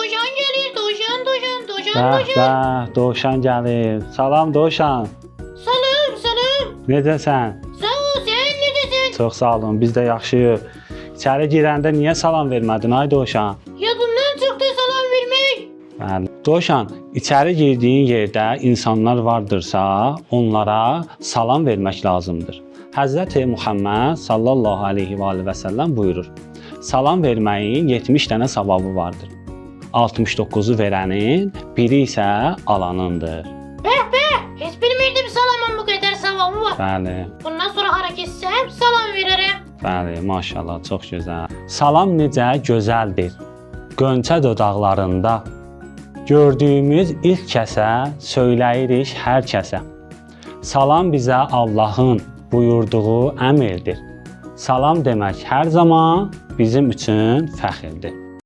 Dovşan gelir. Dovşan. Bəh, Dovşan gəlir. Salam Dovşan. Salam. Necəsən? Sağ ol, sen neredesin? Çox sağ olun, biz də yaxşıyıq. İçəri girəndə niyə salam vermədin ay Dovşan? Yadımdan çıktı salam vermek. Bəli. Dovşan, içəri girdiyin yerdə insanlar vardırsa, onlara salam vermək lazımdır. Həzrəti Muhammed sallallahu aleyhi və səlləm buyurur. Salam verməyin 70 dənə savabı vardır. 69'u verənin, biri isə alanındır. Hiç bilmirdim salamın bu kadar savabı var. Bəli. Bundan sonra hara gitsem salam veririm. Bəli, maşallah, çox gözəl. Salam necə gözəldir. Gönçə dodaqlarında gördüyümüz ilk kəsə söyləyirik hər kəsə. Salam bizə Allahın buyurduğu əmrdir. Salam demək hər zaman bizim üçün fəxrdir.